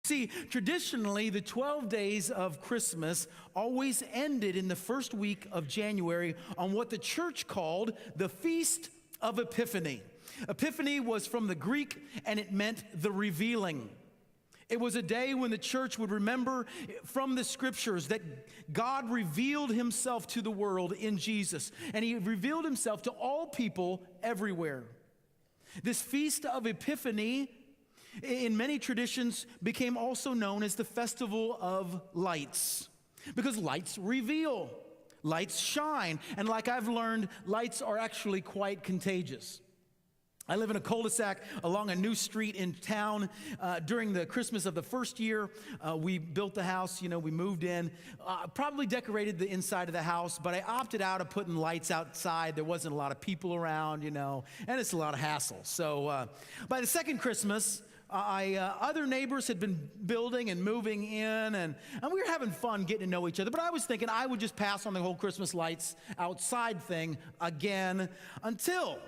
See, traditionally, the 12 days of Christmas always ended in the first week of January on what the church called the Feast of Epiphany. Epiphany was from the Greek, and it meant the revealing. It was a day when the church would remember from the scriptures that God revealed himself to the world in Jesus, and he revealed himself to all people everywhere. This Feast of Epiphany, in many traditions, became also known as the Festival of Lights, because lights reveal, lights shine, and like I've learned, lights are actually quite contagious. I live in a cul-de-sac along a new street in town. During the Christmas of the first year, we built the house, we moved in, probably decorated the inside of the house, but I opted out of putting lights outside. There wasn't a lot of people around, and it's a lot of hassle. So by the second Christmas, other neighbors had been building and moving in, and we were having fun getting to know each other. But I was thinking I would just pass on the whole Christmas lights outside thing again until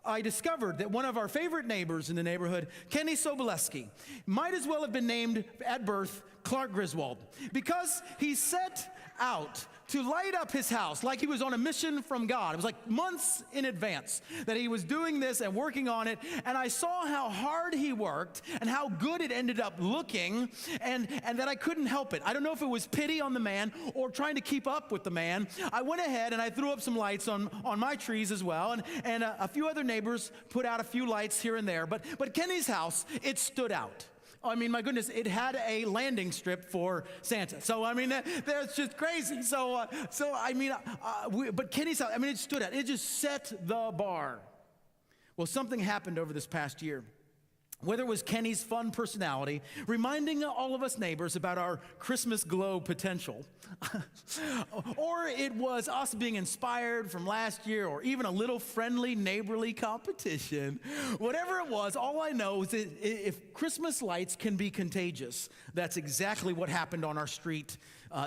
I discovered that one of our favorite neighbors in the neighborhood, Kenny Soboleski, might as well have been named at birth Clark Griswold, because he set out to light up his house like he was on a mission from God. It was like months in advance that he was doing this and working on it, and I saw how hard he worked and how good it ended up looking, and that I couldn't help it. I don't know if it was pity on the man or trying to keep up with the man. I went ahead and I threw up some lights on my trees as well, and a few other neighbors put out a few lights here and there, but Kenny's house, it stood out. I mean, my goodness, it had a landing strip for Santa. So, I mean, that's just crazy. But Kenny's house, it stood out. It just set the bar. Well, something happened over this past year. Whether it was Kenny's fun personality, reminding all of us neighbors about our Christmas glow potential, or it was us being inspired from last year, or even a little friendly neighborly competition, whatever it was, all I know is that if Christmas lights can be contagious, that's exactly what happened on our street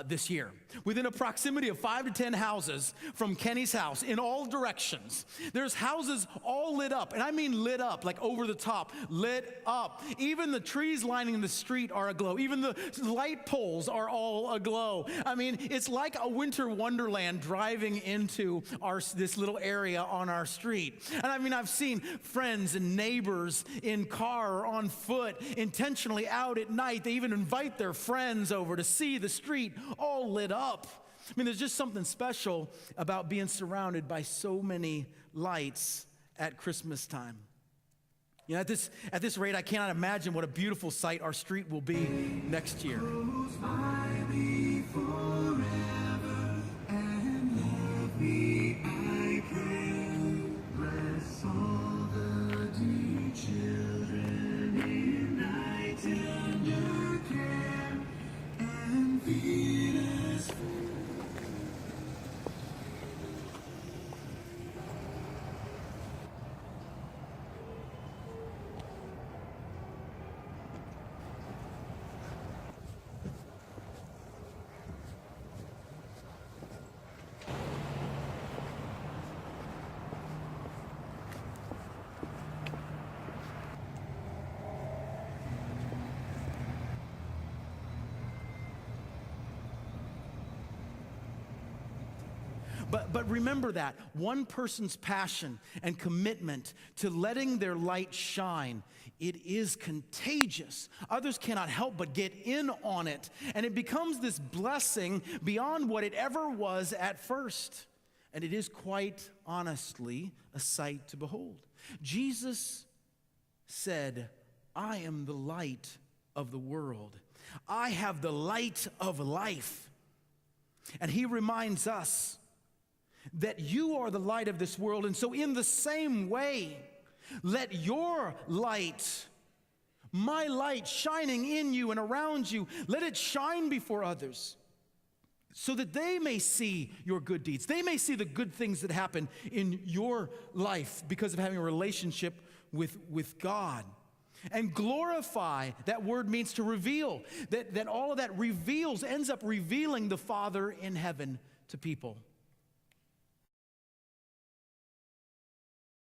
this year. Within a proximity of 5 to 10 houses from Kenny's house in all directions, there's houses all lit up, and I mean lit up, like over the top, lit up. Even the trees lining the street are aglow. Even the light poles are all aglow. I mean, it's like a winter wonderland driving into this little area on our street. And I mean, I've seen friends and neighbors in car or on foot intentionally out at night. They even invite their friends over to see the street all lit up. I mean, there's just something special about being surrounded by so many lights at Christmas time. At this rate, I cannot imagine what a beautiful sight our street will be next year. But remember that one person's passion and commitment to letting their light shine, it is contagious. Others cannot help but get in on it, and it becomes this blessing beyond what it ever was at first. And it is quite honestly a sight to behold. Jesus said, "I am the light of the world. I have the light of life." And he reminds us that you are the light of this world. And so in the same way, let your light, my light shining in you and around you, let it shine before others so that they may see your good deeds. They may see the good things that happen in your life because of having a relationship with God. And glorify, that word means to reveal, that all of that ends up revealing the Father in heaven to people.